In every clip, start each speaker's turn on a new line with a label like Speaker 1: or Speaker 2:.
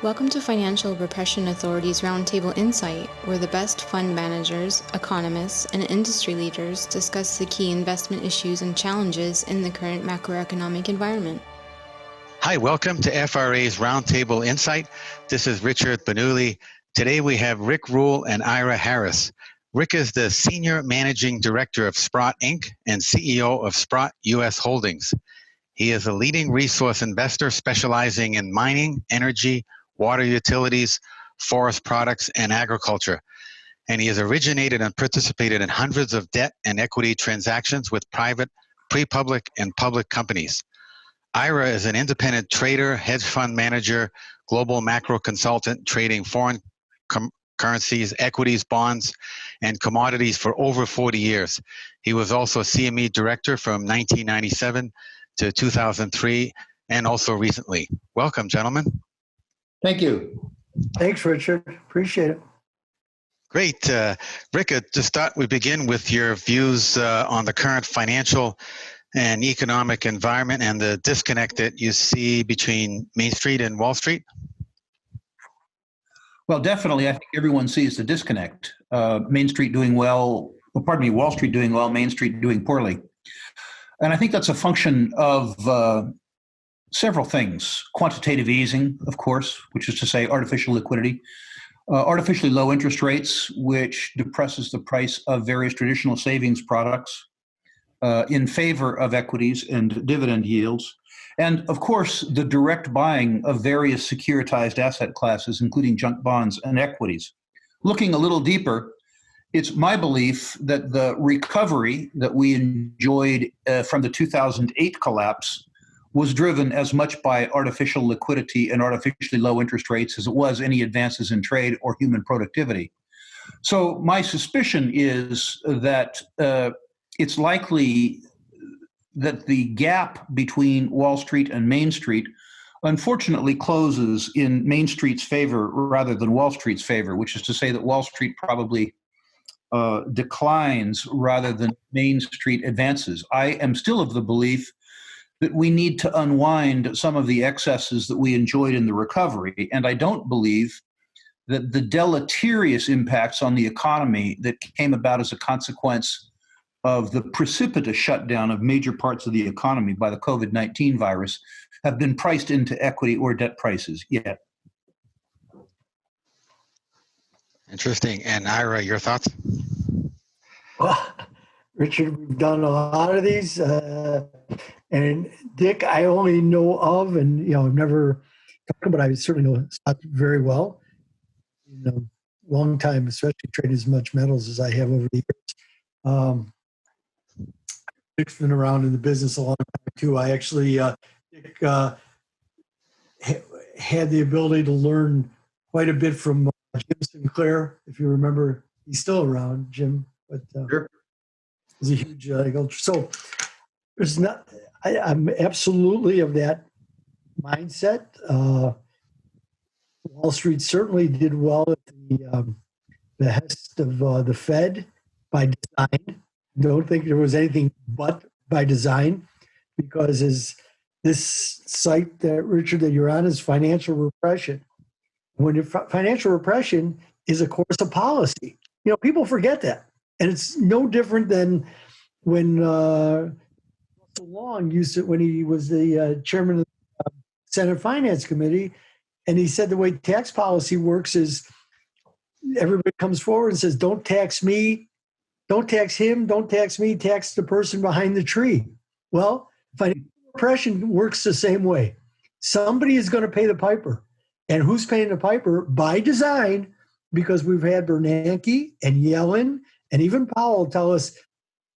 Speaker 1: Welcome to Financial Repression Authority's Roundtable Insight, where the best fund managers, economists, and industry leaders discuss the key investment issues and challenges in the current macroeconomic environment.
Speaker 2: Hi, welcome to FRA's Roundtable Insight. This is Richard Bernoulli. Today we have Rick Rule and Ira Harris. Rick is the Senior Managing Director of Sprott Inc. and CEO of Sprott U.S. Holdings. He is a leading resource investor specializing in mining, energy, water utilities, forest products, and agriculture. And he has originated and participated in hundreds of debt and equity transactions with private, pre-public, and public companies. Ira is an independent trader, hedge fund manager, global macro consultant, trading foreign currencies, equities, bonds, and commodities for over 40 years. He was also CME director from 1997 to 2003, and also recently. Welcome, gentlemen.
Speaker 3: Thank you.
Speaker 4: Thanks, Richard. Appreciate it.
Speaker 2: Great. Rick, to start, we begin with your views on the current financial and economic environment and the disconnect that you see between Main Street and Wall Street.
Speaker 3: Well, definitely, I think everyone sees the disconnect. Main Street doing well, Wall Street doing well, Main Street doing poorly. And I think that's a function of several things. Quantitative easing, of course, which is to say artificial liquidity, artificially low interest rates, which depresses the price of various traditional savings products in favor of equities and dividend yields. And of course, the direct buying of various securitized asset classes, including junk bonds and equities. Looking a little deeper, it's my belief that the recovery that we enjoyed from the 2008 collapse was driven as much by artificial liquidity and artificially low interest rates as it was any advances in trade or human productivity. So my suspicion is that it's likely that the gap between Wall Street and Main Street unfortunately closes in Main Street's favor rather than Wall Street's favor, which is to say that Wall Street probably declines rather than Main Street advances. I am still of the belief that we need to unwind some of the excesses that we enjoyed in the recovery, and I don't believe that the deleterious impacts on the economy that came about as a consequence of the precipitous shutdown of major parts of the economy by the COVID-19 virus have been priced into equity or debt prices yet.
Speaker 2: Interesting. And Ira, your thoughts?
Speaker 4: Well, Richard, we've done a lot of these, and Dick, I only know of, and I've never talked, but I certainly know Scott very well. Long time, especially trading as much metals as I have over the years. Dick's been around in the business a long time too. I actually Dick had the ability to learn quite a bit from Jim Sinclair, if you remember. He's still around, Jim, but
Speaker 3: Sure.
Speaker 4: He's a huge so there's not. I'm absolutely of that mindset. Wall Street certainly did well at the behest of the Fed by design. Don't think there was anything but by design, because as this site that Richard that you're on is financial repression. When financial repression is a course of policy, people forget that, and it's no different than when Russell Long used it when he was the chairman of the Senate Finance Committee, and he said the way tax policy works is everybody comes forward and says, "Don't tax me. Don't tax him, don't tax me, tax the person behind the tree." Well, financial repression works the same way. Somebody is going to pay the piper. And who's paying the piper? By design, because we've had Bernanke and Yellen and even Powell tell us,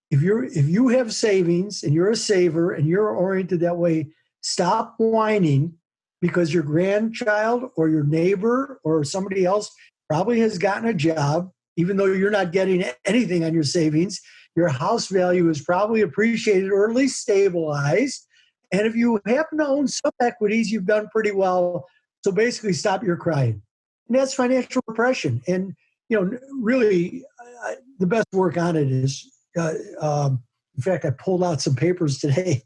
Speaker 4: if you have savings and you're a saver and you're oriented that way, stop whining, because your grandchild or your neighbor or somebody else probably has gotten a job. Even though you're not getting anything on your savings, your house value is probably appreciated or at least stabilized. And if you happen to own some equities, you've done pretty well. So basically, stop your crying. And that's financial repression. And, really, the best work on it is, in fact, I pulled out some papers today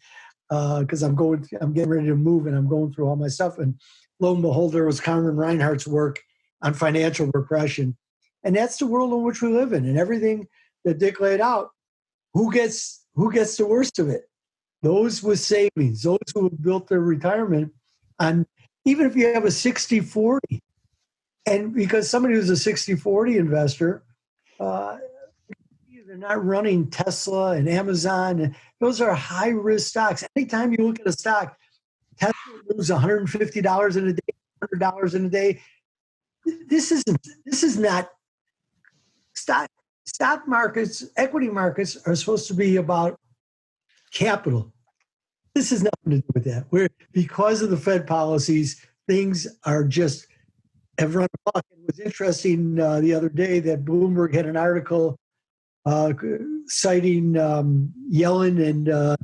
Speaker 4: because I'm getting ready to move and I'm going through all my stuff. And lo and behold, there was Carmen Reinhardt's work on financial repression. And that's the world in which we live in. And everything that Dick laid out, who gets the worst of it? Those with savings, those who have built their retirement on, even if you have a 60-40, and because somebody who's a 60-40 investor, they're not running Tesla and Amazon. Those are high-risk stocks. Anytime you look at a stock, Tesla moves $150 in a day, $100 in a day. This is not stock markets, equity markets are supposed to be about capital. This has nothing to do with that. Because of the Fed policies, things are just have run amok. It was interesting the other day that Bloomberg had an article citing Yellen and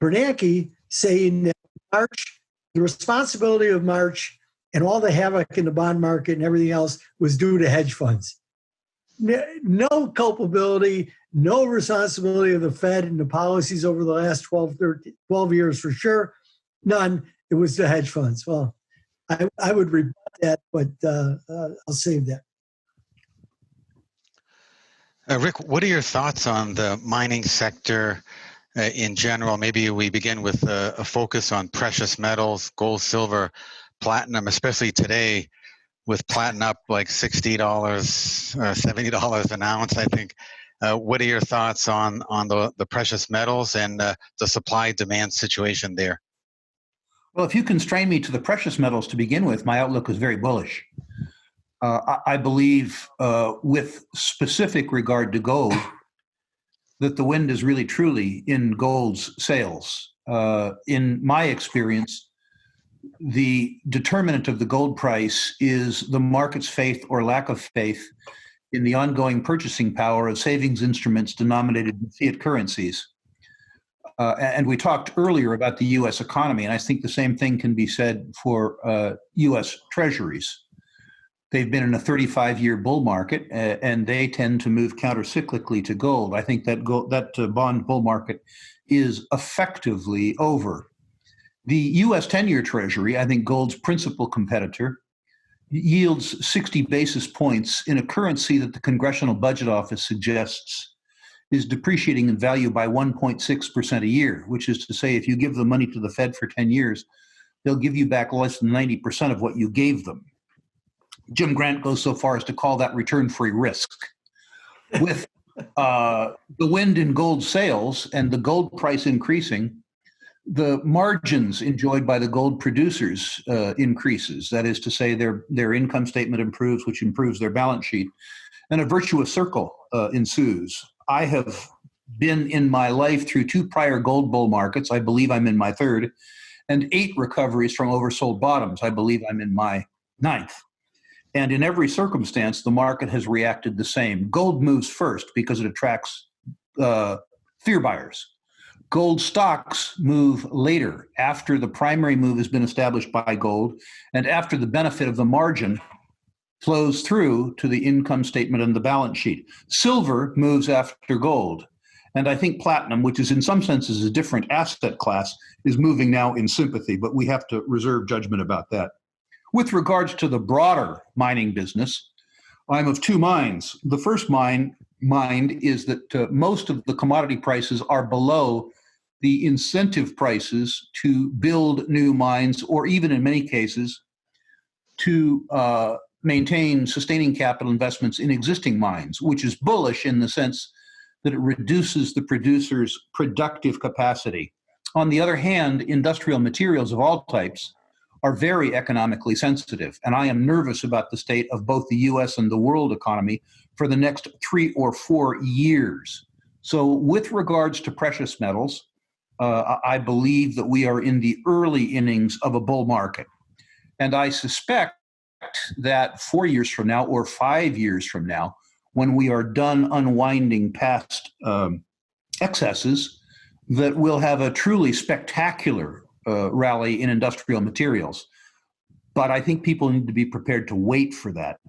Speaker 4: Bernanke, saying that March, the responsibility of March and all the havoc in the bond market and everything else was due to hedge funds. No culpability, no responsibility of the Fed and the policies over the last 12 years for sure. None. It was the hedge funds. Well, I would rebut that, but I'll save that.
Speaker 2: Rick, what are your thoughts on the mining sector in general? Maybe we begin with a focus on precious metals, gold, silver, platinum, especially today with platinum up like $60, $70 an ounce, I think. What are your thoughts on the precious metals and the supply-demand situation there?
Speaker 3: Well, if you constrain me to the precious metals to begin with, my outlook is very bullish. I believe, with specific regard to gold, that the wind is really truly in gold's sails. In my experience, the determinant of the gold price is the market's faith or lack of faith in the ongoing purchasing power of savings instruments denominated in fiat currencies. And we talked earlier about the U.S. economy, and I think the same thing can be said for U.S. treasuries. They've been in a 35-year bull market, and they tend to move countercyclically to gold. I think that bond bull market is effectively over. The U.S. 10-year Treasury, I think gold's principal competitor, yields 60 basis points in a currency that the Congressional Budget Office suggests is depreciating in value by 1.6% a year, which is to say if you give the money to the Fed for 10 years, they'll give you back less than 90% of what you gave them. Jim Grant goes so far as to call that return-free risk. With the wind in gold sails and the gold price increasing, the margins enjoyed by the gold producers increases. That is to say, their income statement improves, which improves their balance sheet, and a virtuous circle ensues. I have been in my life through 2 prior gold bull markets. I believe I'm in my 3rd, and 8 recoveries from oversold bottoms. I believe I'm in my 9th. And in every circumstance, the market has reacted the same. Gold moves first because it attracts fear buyers. Gold stocks move later, after the primary move has been established by gold and after the benefit of the margin flows through to the income statement and the balance sheet. Silver moves after gold. And I think platinum, which is in some senses a different asset class, is moving now in sympathy, but we have to reserve judgment about that. With regards to the broader mining business, I'm of 2 minds. The first mind is that most of the commodity prices are below the incentive prices to build new mines, or even in many cases, to maintain sustaining capital investments in existing mines, which is bullish in the sense that it reduces the producer's productive capacity. On the other hand, industrial materials of all types are very economically sensitive, and I am nervous about the state of both the U.S. and the world economy for the next 3 or 4 years. So with regards to precious metals, I believe that we are in the early innings of a bull market. And I suspect that 4 years from now or 5 years from now, when we are done unwinding past excesses, that we'll have a truly spectacular rally in industrial materials. But I think people need to be prepared to wait for that.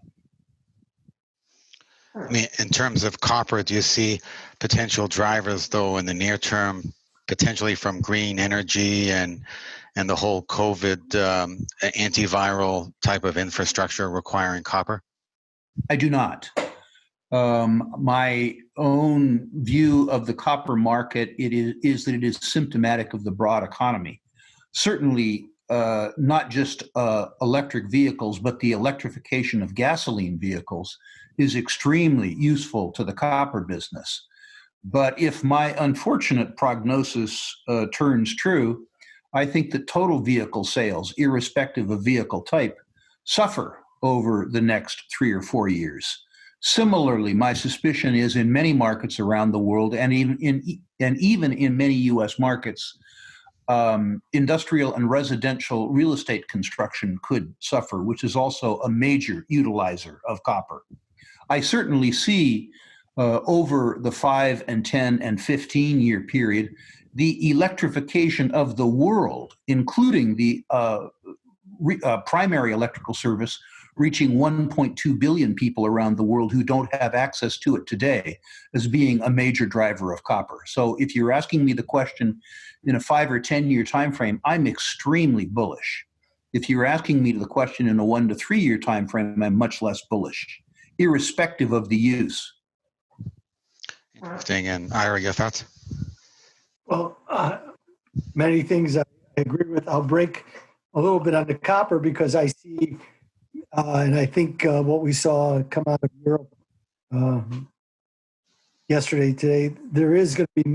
Speaker 2: I mean, in terms of copper, do you see potential drivers, though, in the near term potentially from green energy and the whole COVID antiviral type of infrastructure requiring copper?
Speaker 3: I do not. My own view of the copper market is that it is symptomatic of the broad economy. Certainly, not just electric vehicles, but the electrification of gasoline vehicles is extremely useful to the copper business. But if my unfortunate prognosis turns true, I think that total vehicle sales, irrespective of vehicle type, suffer over the next 3 or 4 years. Similarly, my suspicion is in many markets around the world, and even in many U.S. markets, industrial and residential real estate construction could suffer, which is also a major utilizer of copper. I certainly see over the 5 and 10 and 15-year period, the electrification of the world, including the primary electrical service, reaching 1.2 billion people around the world who don't have access to it today, as being a major driver of copper. So if you're asking me the question in a 5 or 10-year time frame, I'm extremely bullish. If you're asking me the question in a 1 to 3 year time frame, I'm much less bullish, irrespective of the use.
Speaker 2: Interesting. And Ira, your thoughts?
Speaker 4: Well, many things I agree with. I'll break a little bit on the copper because I see, and I think what we saw come out of Europe yesterday, today, there is going to be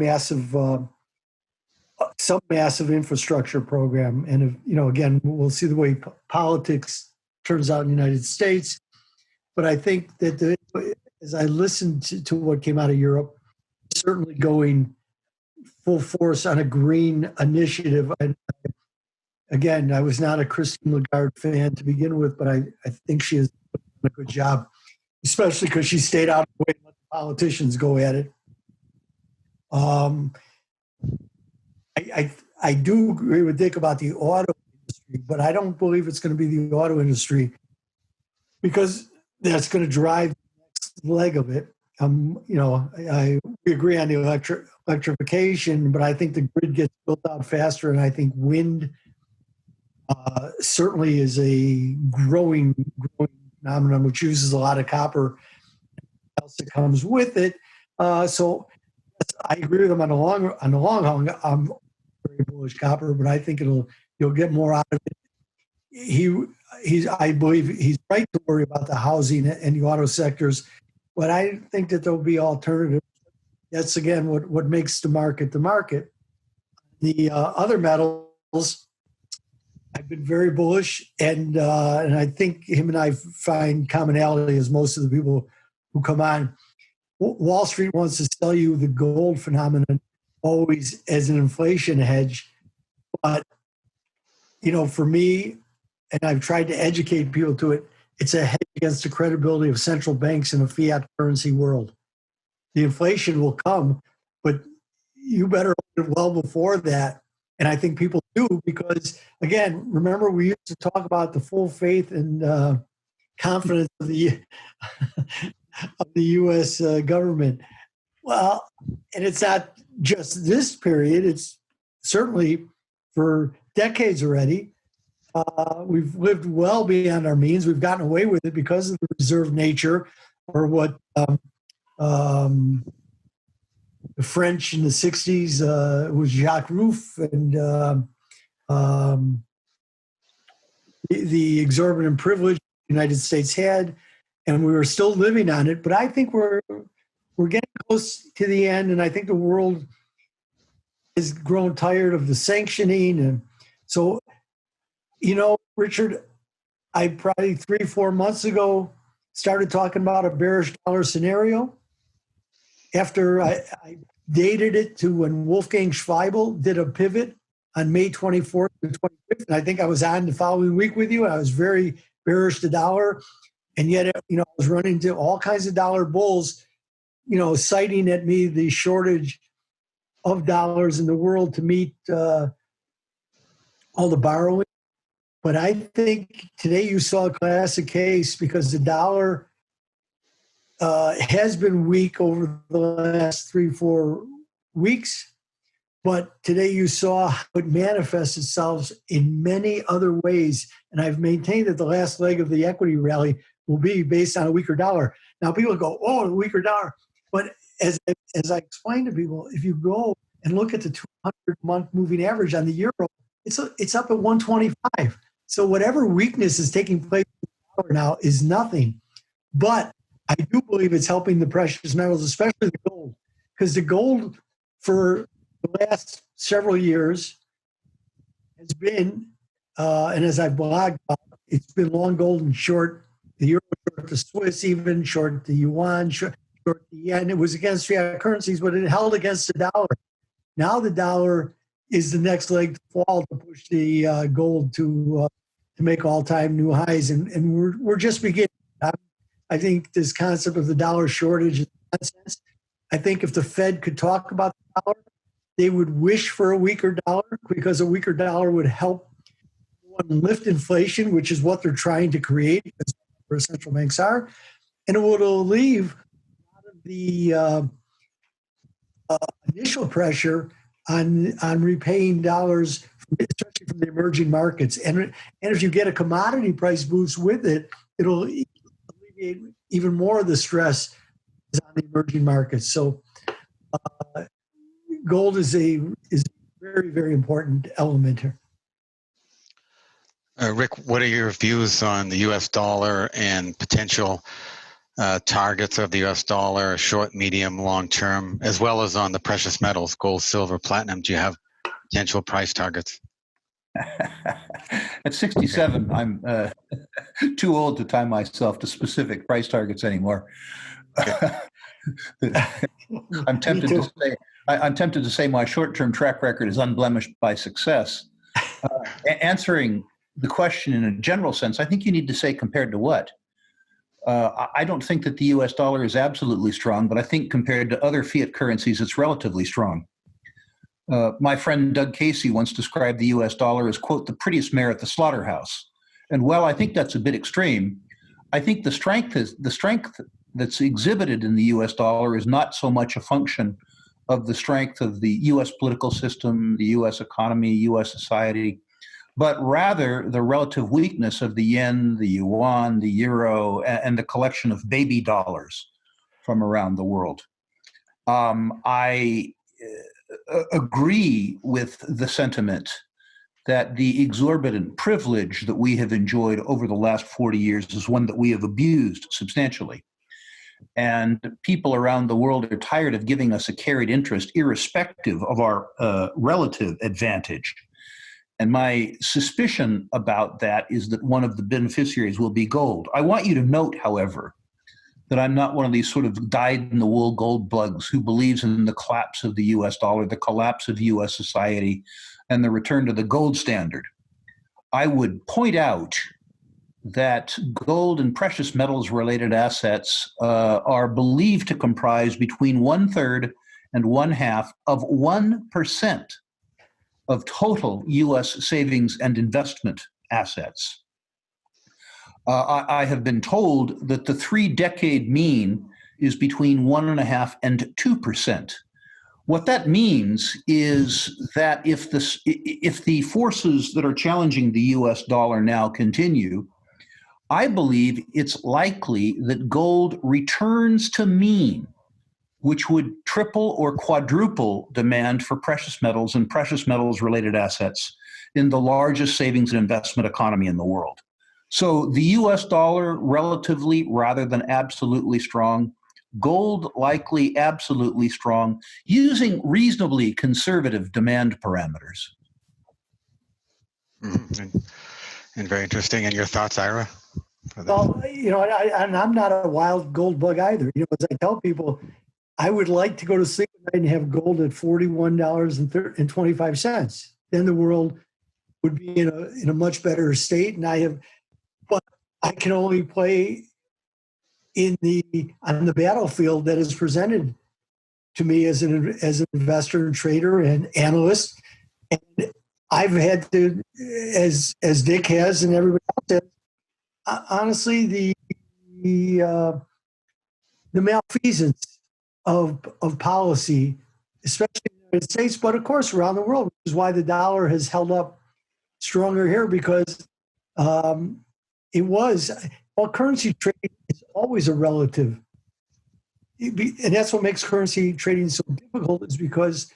Speaker 4: some massive infrastructure program. And, again, we'll see the way politics turns out in the United States. But I think that as I listened to what came out of Europe, certainly going full force on a green initiative. And again, I was not a Christine Lagarde fan to begin with, but I think she has done a good job, especially because she stayed out of the way and let the politicians go at it. I do agree with Dick about the auto industry, but I don't believe it's going to be the auto industry because that's going to drive the next leg of it. We agree on the electrification, but I think the grid gets built out faster, and I think wind certainly is a growing phenomenon, which uses a lot of copper. Else that comes with it. So I agree with him on the long haul. I'm very bullish copper, but I think you'll get more out of it. I believe he's right to worry about the housing and the auto sectors, but I think that there'll be alternatives. That's again what makes the market the market. The other metals, I've been very bullish, and I think him and I find commonality as most of the people who come on. Wall Street wants to sell you the gold phenomenon always as an inflation hedge, but for me, and I've tried to educate people to it, it's a hedge against the credibility of central banks in a fiat currency world. The inflation will come, but you better own it well before that. And I think people do because, again, remember we used to talk about the full faith and confidence of the U.S. Government. Well, and it's not just this period. It's certainly for decades already. We've lived well beyond our means. We've gotten away with it because of the reserve nature, or what the French in the 60s was Jacques Rueff, and the exorbitant privilege the United States had, and we were still living on it. But I think we're getting close to the end, and I think the world has grown tired of the sanctioning. And so, Richard, I probably 3-4 months ago started talking about a bearish dollar scenario. After I dated it to when Wolfgang Schweibel did a pivot on May 24th and 25th, and I think I was on the following week with you. I was very bearish the dollar, and yet I was running into all kinds of dollar bulls, citing at me the shortage of dollars in the world to meet all the borrowing. But I think today you saw a classic case because the dollar has been weak over the last 3-4 weeks. But today you saw how it manifests itself in many other ways. And I've maintained that the last leg of the equity rally will be based on a weaker dollar. Now people go, oh, a weaker dollar. But as I explained to people, if you go and look at the 200-month moving average on the euro, it's up at 125. So whatever weakness is taking place in the dollar now is nothing. But I do believe it's helping the precious metals, especially the gold, because the gold for the last several years has been, and as I've blogged about, it's been long gold and short the euro, short the Swiss, even short the yuan, short the yen. It was against fiat currencies, but it held against the dollar. Now the dollar is the next leg to fall to push the gold to make all-time new highs, and we're just beginning. I think this concept of the dollar shortage is nonsense. I think if the Fed could talk about the dollar, they would wish for a weaker dollar, because a weaker dollar would help lift inflation, which is what they're trying to create, because where central banks are, and it would alleviate a lot of the initial pressure on repaying dollars, especially from the emerging markets. And if you get a commodity price boost with it, it'll alleviate even more of the stress on the emerging markets. So gold is a very, very important element here.
Speaker 2: Rick, what are your views on the U.S. dollar and potential targets of the U.S. dollar, short, medium, long term, as well as on the precious metals, gold, silver, platinum? Do you have potential price targets?
Speaker 3: At 67, I'm too old to tie myself to specific price targets anymore. I'm tempted to say my short-term track record is unblemished by success. Answering the question in a general sense, I think you need to say compared to what? I don't think that the U.S. dollar is absolutely strong, but I think compared to other fiat currencies, it's relatively strong. My friend Doug Casey once described the U.S. dollar as, quote, the prettiest mare at the slaughterhouse. And while I think that's a bit extreme, I think the strength that's exhibited in the U.S. dollar is not so much a function of the strength of the U.S. political system, the U.S. economy, U.S. society, but rather the relative weakness of the yen, the yuan, the euro, and the collection of baby dollars from around the world. I agree with the sentiment that the exorbitant privilege that we have enjoyed over the last 40 years is one that we have abused substantially. And people around the world are tired of giving us a carried interest, irrespective of our relative advantage. And my suspicion about that is that one of the beneficiaries will be gold. I want you to note, however, that I'm not one of these sort of dyed-in-the-wool gold bugs who believes in the collapse of the U.S. dollar, the collapse of U.S. society, and the return to the gold standard. I would point out that gold and precious metals related assets are believed to comprise between 1/3 and 1/2 of 1% of total U.S. savings and investment assets. I have been told that the 3-decade mean is between 1.5% and 2%. What that means is that if the forces that are challenging the U.S. dollar now continue, I believe it's likely that gold returns to mean, which would triple or quadruple demand for precious metals and precious metals related assets in the largest savings and investment economy in the world. So the US dollar relatively rather than absolutely strong, gold likely absolutely strong, using reasonably conservative demand parameters.
Speaker 2: Mm-hmm. And very interesting. And your thoughts, Ira?
Speaker 4: Well, I'm not a wild gold bug either. As I tell people, I would like to go to sleep at night and have gold at $41.25. Then the world would be in a much better state. But I can only play on the battlefield that is presented to me as an investor and trader and analyst. And I've had to, as Dick has and everybody else has, honestly, the malfeasance of policy, especially in United States, but of course around the world, which is why the dollar has held up stronger here because currency trading is always a relative. And that's what makes currency trading so difficult is because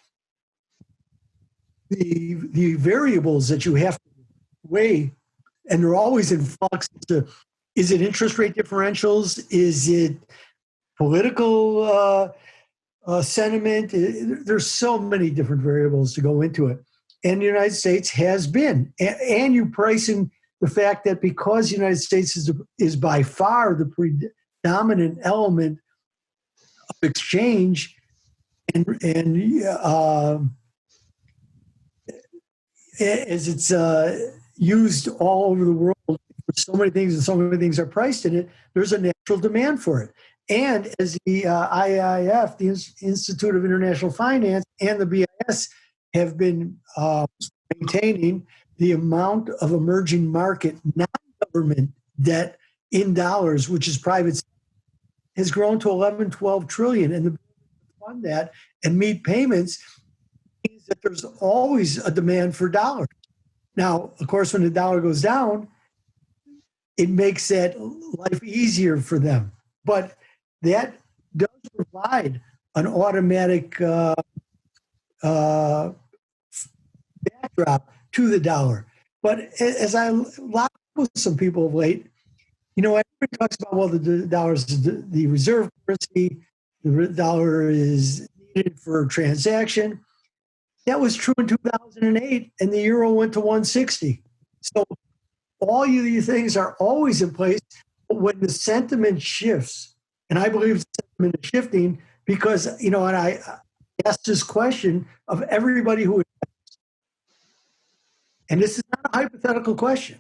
Speaker 4: the variables that you have to weigh, and they're always in flux. Is it interest rate differentials? Is it political sentiment? There's so many different variables to go into it. And the United States has been. And you price in the fact that because the United States is by far the predominant element of exchange and as it's used all over the world for so many things, and so many things are priced in it, there's a natural demand for it. And as the IIF, the Institute of International Finance, and the BIS have been maintaining, the amount of emerging market non-government debt in dollars, which is private, has grown to 11, 12 trillion. And the fund that and meet payments means that there's always a demand for dollars. Now, of course, when the dollar goes down, it makes that life easier for them. But that does provide an automatic backdrop to the dollar. But as I lock with some people of late, everybody talks about, well, the dollar is the reserve currency, the dollar is needed for transaction. That was true in 2008, and the euro went to 160. So all of these things are always in place. But when the sentiment shifts, and I believe the sentiment is shifting because, and I asked this question of everybody who invests, and this is not a hypothetical question.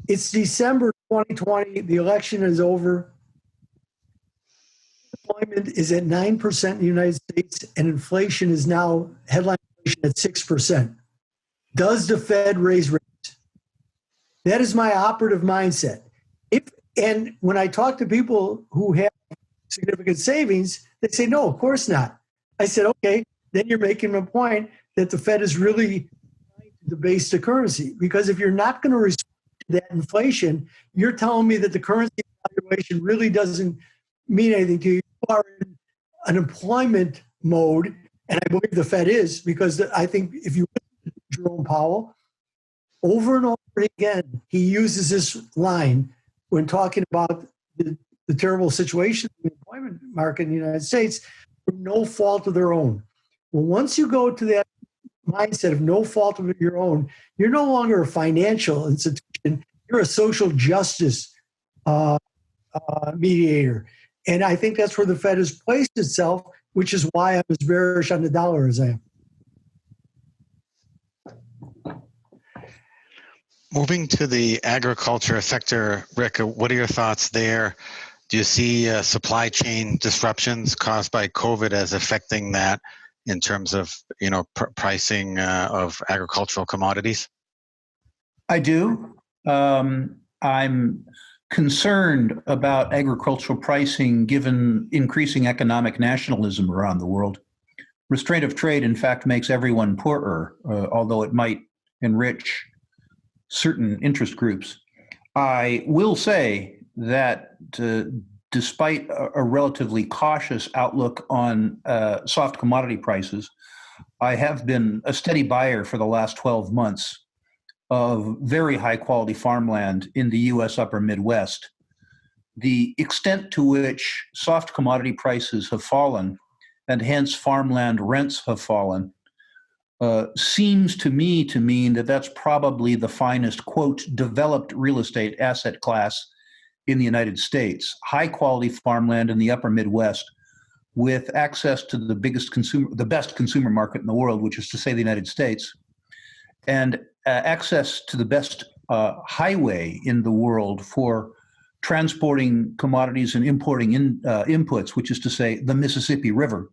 Speaker 4: It's December 2020. The election is over. Employment is at 9% in the United States, and inflation is now, headline inflation, at 6%. Does the Fed raise rates? That is my operative mindset. And when I talk to people who have significant savings, they say, no, of course not. I said, okay, then you're making a point that the Fed is really trying to debase the currency. Because if you're not going to respond to that inflation, you're telling me that the currency valuation really doesn't mean anything to you. You are in an employment mode, and I believe the Fed is, because I think if you listen to Jerome Powell, over and over again, he uses this line when talking about the terrible situation in the employment market in the United States, through no fault of their own. Well, once you go to that mindset of no fault of your own, you're no longer a financial institution, you're a social justice mediator. And I think that's where the Fed has placed itself, which is why I'm as bearish on the dollar as I am.
Speaker 2: Moving to the agriculture sector, Rick, what are your thoughts there? Do you see supply chain disruptions caused by COVID as affecting that in terms of pricing of agricultural commodities?
Speaker 3: I do. I'm concerned about agricultural pricing given increasing economic nationalism around the world. Restraint of trade, in fact, makes everyone poorer, although it might enrich certain interest groups. I will say that despite a relatively cautious outlook on soft commodity prices, I have been a steady buyer for the last 12 months of very high quality farmland in the U.S. upper Midwest. The extent to which soft commodity prices have fallen, and hence farmland rents have fallen, seems to me to mean that that's probably the finest, quote, developed real estate asset class in the United States. High quality farmland in the upper Midwest with access to the best consumer market in the world, which is to say the United States, and access to the best highway in the world for transporting commodities and importing inputs, which is to say the Mississippi River,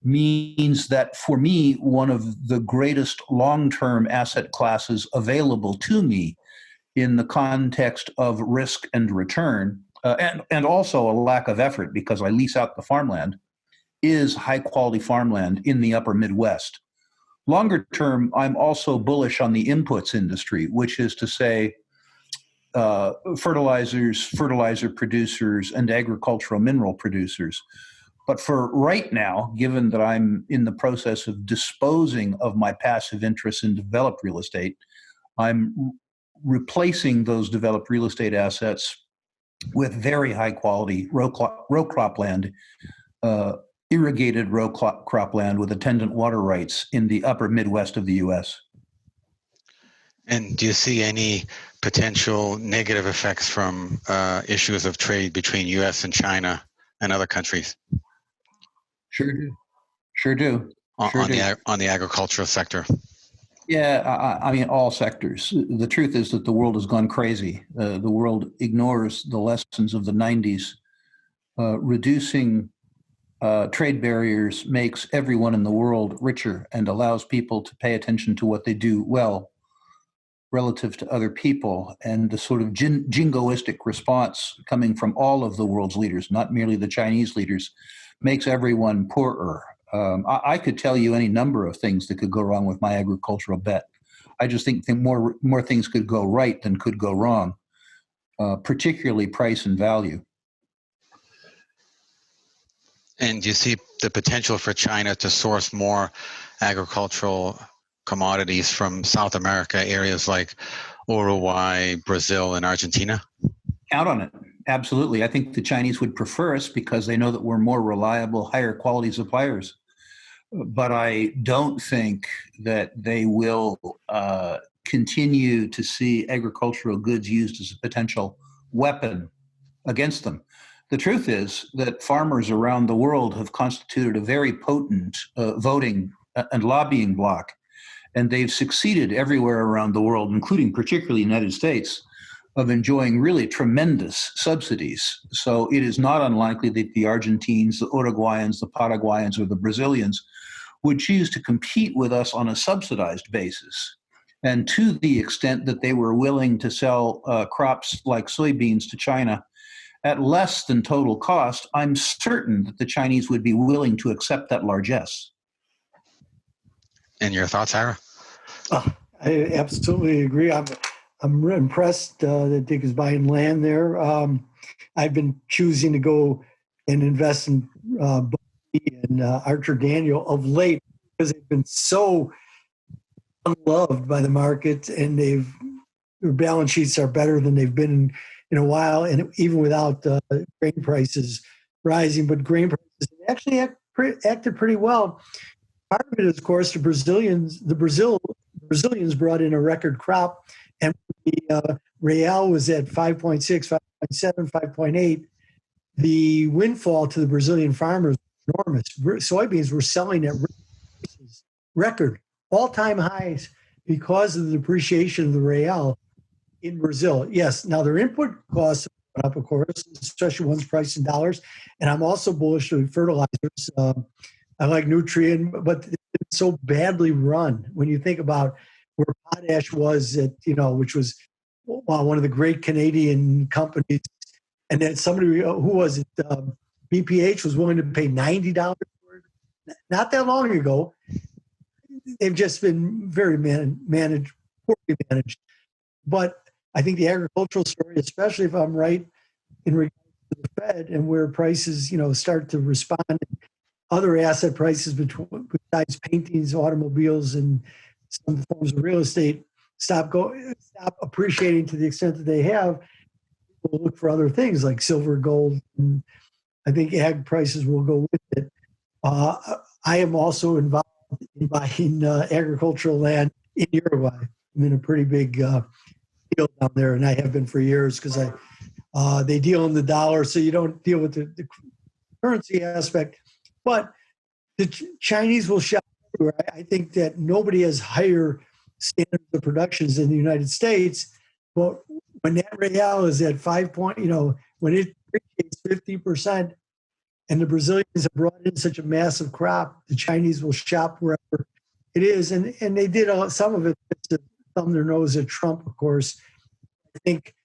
Speaker 3: means that for me, one of the greatest long-term asset classes available to me in the context of risk and return, and also a lack of effort because I lease out the farmland, is high quality farmland in the upper Midwest. Longer term, I'm also bullish on the inputs industry, which is to say fertilizers, fertilizer producers, and agricultural mineral producers. But for right now, given that I'm in the process of disposing of my passive interests in developed real estate, I'm replacing those developed real estate assets with very high quality row crop land, irrigated row crop land with attendant water rights in the upper Midwest of the U.S.
Speaker 2: And do you see any potential negative effects from issues of trade between U.S. and China and other countries?
Speaker 3: Sure do. Sure do.
Speaker 2: On the agricultural sector?
Speaker 3: Yeah, I mean, all sectors. The truth is that the world has gone crazy. The world ignores the lessons of the 90s. Reducing trade barriers makes everyone in the world richer and allows people to pay attention to what they do well relative to other people. And the sort of jingoistic response coming from all of the world's leaders, not merely the Chinese leaders, makes everyone poorer. I could tell you any number of things that could go wrong with my agricultural bet. I just think more things could go right than could go wrong, particularly price and value.
Speaker 2: And do you see the potential for China to source more agricultural commodities from South America, areas like Uruguay, Brazil, and Argentina?
Speaker 3: Count on it. Absolutely. I think the Chinese would prefer us because they know that we're more reliable, higher quality suppliers. But I don't think that they will continue to see agricultural goods used as a potential weapon against them. The truth is that farmers around the world have constituted a very potent voting and lobbying bloc, and they've succeeded everywhere around the world, including particularly the United States, of enjoying really tremendous subsidies. So it is not unlikely that the Argentines, the Uruguayans, the Paraguayans, or the Brazilians would choose to compete with us on a subsidized basis. And to the extent that they were willing to sell crops like soybeans to China at less than total cost, I'm certain that the Chinese would be willing to accept that largesse.
Speaker 2: And your thoughts, Ira?
Speaker 4: I absolutely agree. I'm impressed that Dick is buying land there. I've been choosing to go and invest in and Archer Daniel of late because they've been so unloved by the market, and their balance sheets are better than they've been in a while, and even without grain prices rising. But grain prices actually acted pretty well. Part of it is, of course, the Brazilians brought in a record crop, and the real was at 5.6, 5.7, 5.8. The windfall to the Brazilian farmers was enormous. Soybeans were selling at record all-time highs because of the depreciation of the real in Brazil. Yes, now their input costs went up, of course, especially one's priced in dollars. And I'm also bullish on fertilizers. I like Nutrien, but it's so badly run. When you think about where potash was at, which was one of the great Canadian companies, and then somebody, who was it? BPH was willing to pay $90 for it. Not that long ago. They've just been very poorly managed. But I think the agricultural story, especially if I'm right in regards to the Fed and where prices, start to respond, other asset prices besides paintings, automobiles, and some forms of real estate stop appreciating to the extent that they have. We'll look for other things like silver, gold, and I think ag prices will go with it. I am also involved in buying agricultural land in Uruguay. I'm in a pretty big deal down there, and I have been for years because they deal in the dollar, so you don't deal with the currency aspect. But the Chinese will shop everywhere. I think that nobody has higher standards of productions in the United States. But when that real is at 5 point, when it appreciates 50%, and the Brazilians have brought in such a massive crop, the Chinese will shop wherever it is. And they did some of it to thumb their nose at Trump, of course. I think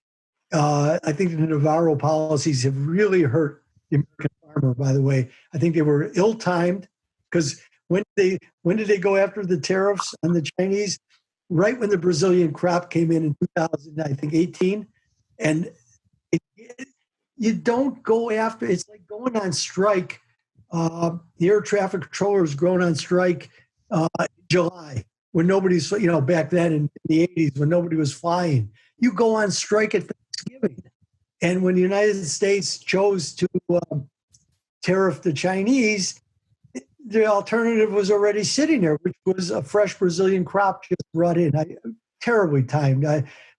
Speaker 4: the Navarro policies have really hurt the American farmer, by the way. I think they were ill-timed because when did they go after the tariffs on the Chinese? Right when the Brazilian crop came in 2000, I think 18, and you don't go after. It's like going on strike. The air traffic controllers going on strike in July when nobody's, back then in the 80s when nobody was flying. You go on strike at Thanksgiving. And when the United States chose to tariff the Chinese, the alternative was already sitting there, which was a fresh Brazilian crop just brought in. Terribly timed.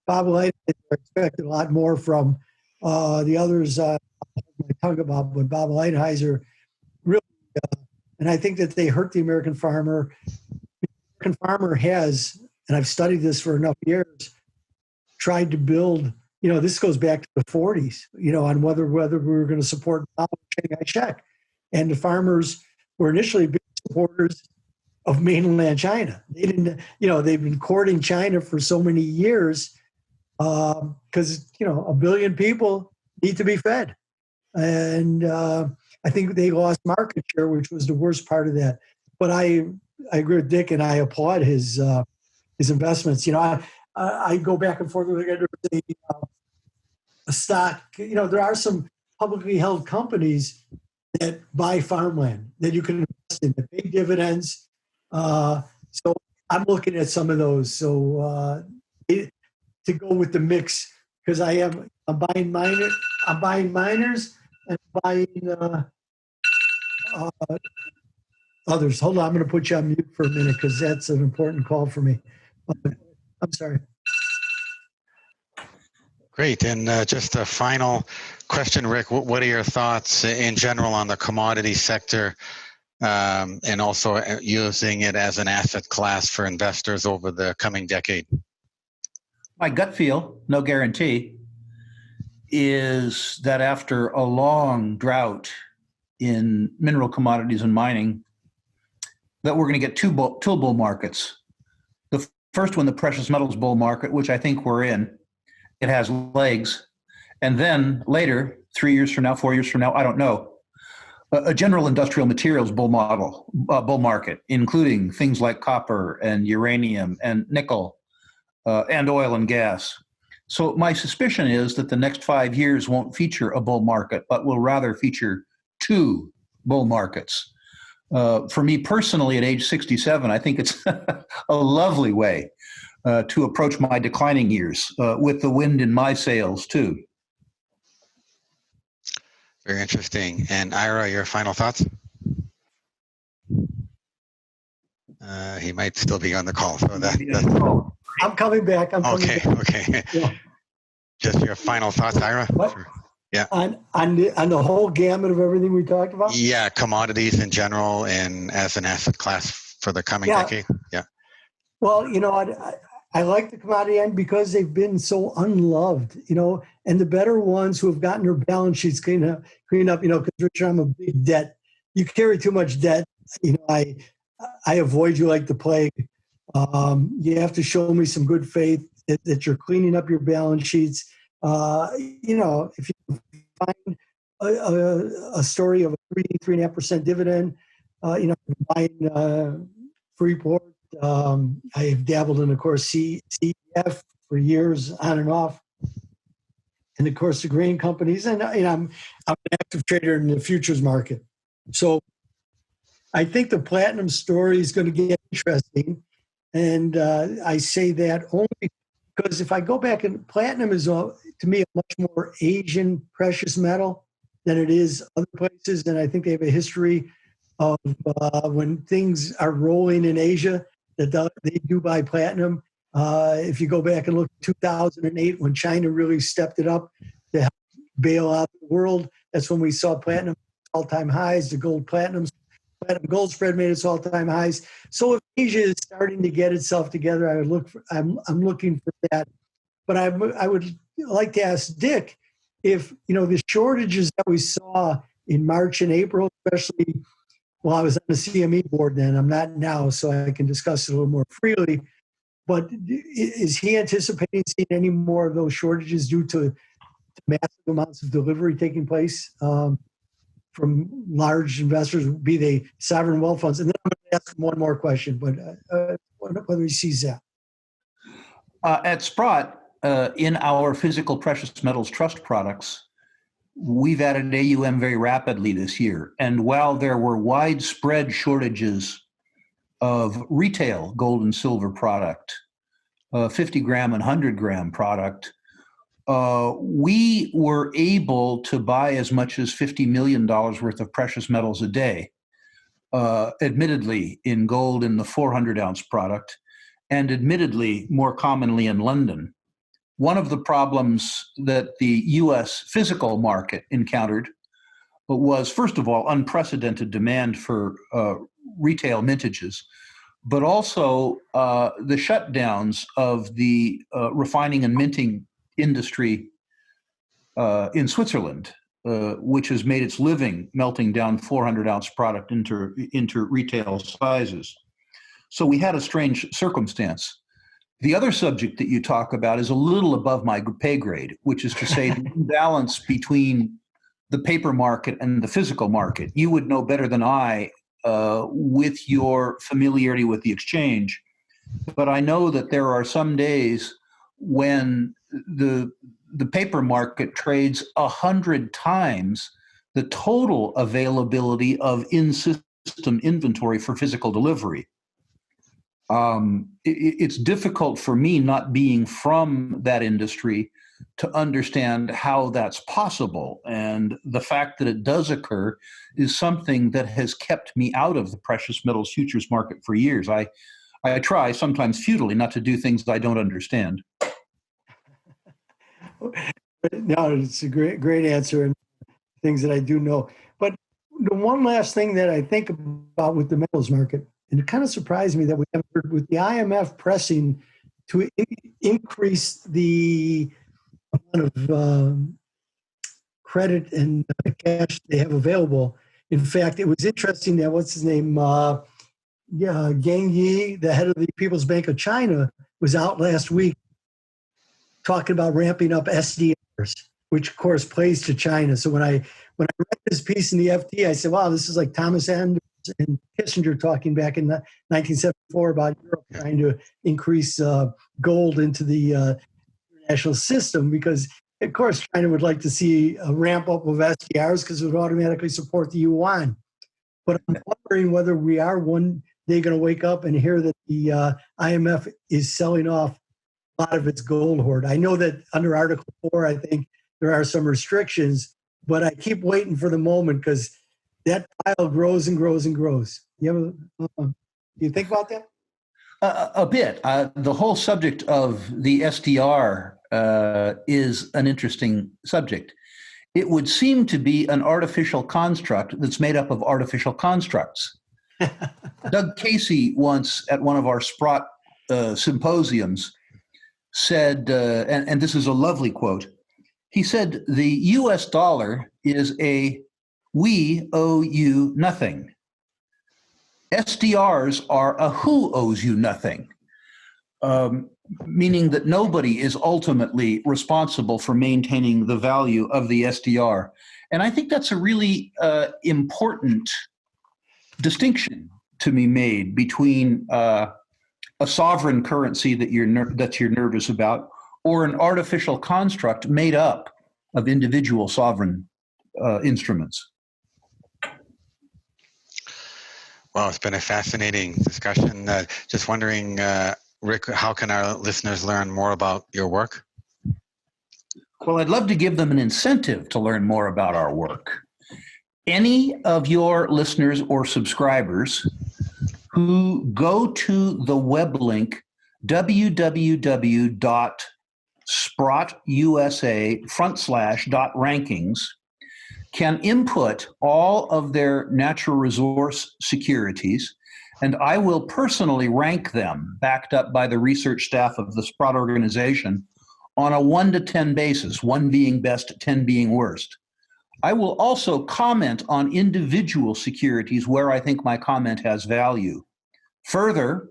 Speaker 4: Bob Lighthizer expected a lot more from the others. I hold my tongue about, but Bob Lighthizer really, and I think that they hurt the American farmer. The American farmer has, and I've studied this for enough years, tried to build. This goes back to the 40s. On whether we were going to support Mao and Chiang Kai-shek, and the farmers were initially big supporters of mainland China. They didn't, they've been courting China for so many years because, a billion people need to be fed. And I think they lost market share, which was the worst part of that. But I agree with Dick, and I applaud his investments. I go back and forth with a stock. There are some publicly held companies that buy farmland that you can invest in, that pay dividends. So I'm looking at some of those. So to go with the mix, because I'm buying miners and buying others. Hold on, I'm going to put you on mute for a minute because that's an important call for me. I'm sorry.
Speaker 2: Great. And just a final question, Rick. What are your thoughts in general on the commodity sector and also using it as an asset class for investors over the coming decade?
Speaker 3: My gut feel, no guarantee, is that after a long drought in mineral commodities and mining, that we're going to get two bull markets. The first one, the precious metals bull market, which I think we're in. It has legs. And then later, 3 years from now, 4 years from now, I don't know, a general industrial materials bull market, including things like copper and uranium and nickel and oil and gas. So my suspicion is that the next 5 years won't feature a bull market, but will rather feature two bull markets. For me personally, at age 67, I think it's a lovely way to approach my declining years with the wind in my sails too.
Speaker 2: Very interesting. And Ira, your final thoughts? He might still be on the call. So
Speaker 4: I'm coming back.
Speaker 2: Okay.
Speaker 4: Yeah.
Speaker 2: Just your final thoughts, Ira?
Speaker 4: What?
Speaker 2: Yeah.
Speaker 4: On the whole gamut of everything we talked about?
Speaker 2: Yeah, commodities in general and as an asset class for the coming decade. Yeah.
Speaker 4: Well, I like the commodity end because they've been so unloved, and the better ones who have gotten their balance sheets cleaned up, because Richard, I'm a big debt. You carry too much debt. I avoid you like the plague. You have to show me some good faith that you're cleaning up your balance sheets. If you find a story of a 3.5% dividend, buying Freeport. I've dabbled in, of course, CEF for years, on and off, and of course the grain companies. And I'm an active trader in the futures market. So I think the platinum story is going to get interesting, and I say that only because if I go back, and platinum is to me a much more Asian precious metal than it is other places, and I think they have a history of when things are rolling in Asia, that they do buy platinum. If you go back and look at 2008, when China really stepped it up to help bail out the world, that's when we saw platinum all-time highs. The platinum gold spread made its all-time highs. So if Asia is starting to get itself together, I'm looking for that. But I would like to ask Dick if the shortages that we saw in March and April, especially. Well, I was on the CME board then. I'm not now, so I can discuss it a little more freely. But is he anticipating seeing any more of those shortages due to massive amounts of delivery taking place from large investors, be they sovereign wealth funds. And then I'm going to ask one more question, but whether he sees that.
Speaker 3: At Sprott, in our physical precious metals trust products, we've added AUM very rapidly this year. And while there were widespread shortages of retail gold and silver product, 50 gram and 100 gram product, we were able to buy as much as $50 million worth of precious metals a day, admittedly in gold in the 400 ounce product, and admittedly more commonly in London. One of the problems that the US physical market encountered was, first of all, unprecedented demand for retail mintages, but also the shutdowns of the refining and minting industry in Switzerland, which has made its living melting down 400 ounce product into retail sizes. So we had a strange circumstance. The other subject that you talk about is a little above my pay grade, which is to say the imbalance between the paper market and the physical market. You would know better than I with your familiarity with the exchange, but I know that there are some days when the paper market trades 100 times the total availability of in-system inventory for physical delivery. It's difficult for me, not being from that industry, to understand how that's possible. And the fact that it does occur is something that has kept me out of the precious metals futures market for years. I try, sometimes futilely, not to do things I don't understand.
Speaker 4: No, it's a great answer, and things that I do know. But the one last thing that I think about with the metals market, and it kind of surprised me that we haven't heard, with the IMF pressing to increase the amount of credit and cash they have available. In fact, it was interesting that what's his name, Gang Yi, the head of the People's Bank of China, was out last week talking about ramping up SDRs, which of course plays to China. So when I read this piece in the FT, I said, "Wow, this is like Thomas Anders and Kissinger talking back in 1974 about Europe trying to increase gold into the international system," because of course China would like to see a ramp up of SDRs because it would automatically support the yuan. But I'm wondering whether we are one day going to wake up and hear that the IMF is selling off a lot of its gold hoard. I know that under Article 4, I think there are some restrictions, but I keep waiting for the moment because that pile grows and grows and grows. You think about that?
Speaker 3: A bit. The whole subject of the SDR is an interesting subject. It would seem to be an artificial construct that's made up of artificial constructs. Doug Casey once at one of our Sprott symposiums said, and this is a lovely quote, he said, "The US dollar is a we owe you nothing. SDRs are a who owes you nothing," meaning that nobody is ultimately responsible for maintaining the value of the SDR. And I think that's a really important distinction to be made between a sovereign currency that you're nervous about, or an artificial construct made up of individual sovereign instruments.
Speaker 2: Well, it's been a fascinating discussion. Just wondering, Rick, how can our listeners learn more about your work?
Speaker 3: Well, I'd love to give them an incentive to learn more about our work. Any of your listeners or subscribers who go to the web link www.sprottusa.rankings can input all of their natural resource securities, and I will personally rank them, backed up by the research staff of the Sprott organization, on a 1 to 10 basis, 1 being best, 10 being worst. I will also comment on individual securities where I think my comment has value. Further,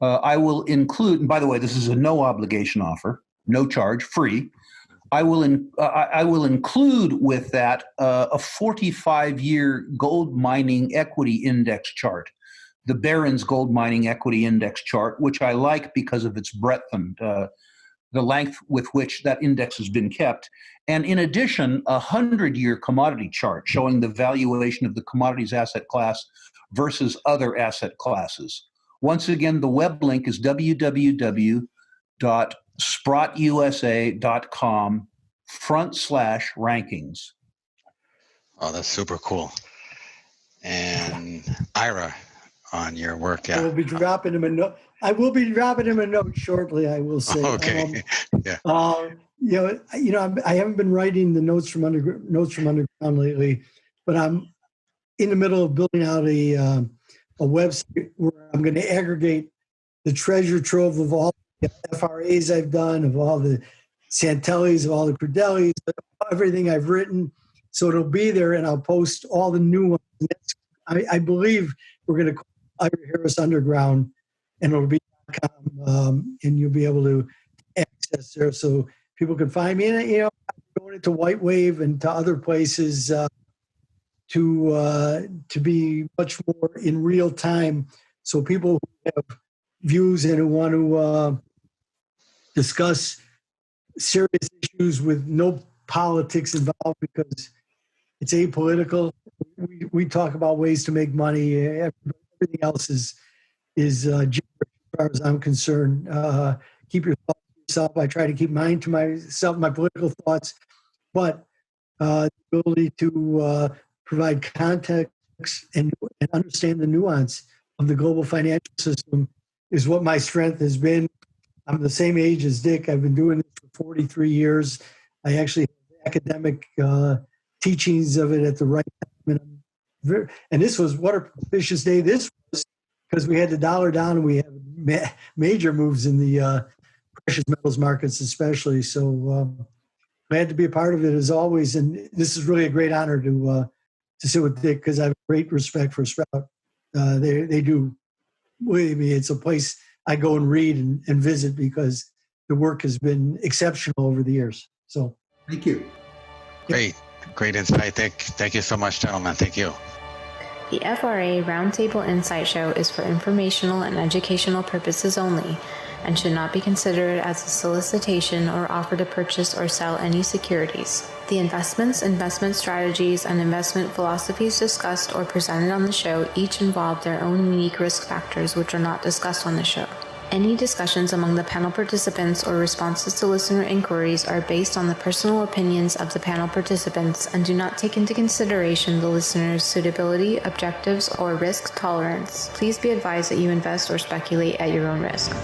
Speaker 3: I will include, and by the way, this is a no obligation offer, no charge, free. I will include with that a 45-year gold mining equity index chart, the Barron's Gold Mining Equity Index chart, which I like because of its breadth and the length with which that index has been kept. And in addition, a 100-year commodity chart showing the valuation of the commodities asset class versus other asset classes. Once again, the web link is www.sprotusa.com/rankings.
Speaker 2: Oh, that's super cool. And Ira, on your work, yeah.
Speaker 4: I will be dropping him a note. Shortly, I will say.
Speaker 2: Okay. Yeah.
Speaker 4: I haven't been writing the notes from underground lately, but I'm in the middle of building out a website where I'm going to aggregate the treasure trove of all the FRAs I've done, of all the Santellis, of all the Crudellis, everything I've written. So it'll be there, and I'll post all the new ones. I believe we're going to call Ira Harris Underground, and it'll be .com, and you'll be able to access there so people can find me. And I'm going into White Wave and to other places to be much more in real time, so people who have views and who want to discuss serious issues with no politics involved, because it's apolitical. We talk about ways to make money. Everything else is gibberish as far as I'm concerned. Keep your thoughts to yourself. I try to keep mine to myself, my political thoughts, but the ability to provide context and understand the nuance of the global financial system is what my strength has been. I'm the same age as Dick. I've been doing this for 43 years. I actually have academic teachings of it at the right time. And this was, what a propitious day this was, because we had the dollar down and we had major moves in the precious metals markets especially. So glad to be a part of it as always. And this is really a great honor to sit with Dick, because I have great respect for Sprout. They do, believe me, it's a place I go and read and visit, because the work has been exceptional over the years. So
Speaker 3: thank you.
Speaker 2: Great insight. Thank you so much, gentlemen. Thank you.
Speaker 1: The FRA Roundtable Insight Show is for informational and educational purposes only, and should not be considered as a solicitation or offer to purchase or sell any securities. The investments, investment strategies, and investment philosophies discussed or presented on the show each involve their own unique risk factors, which are not discussed on the show. Any discussions among the panel participants or responses to listener inquiries are based on the personal opinions of the panel participants and do not take into consideration the listener's suitability, objectives, or risk tolerance. Please be advised that you invest or speculate at your own risk.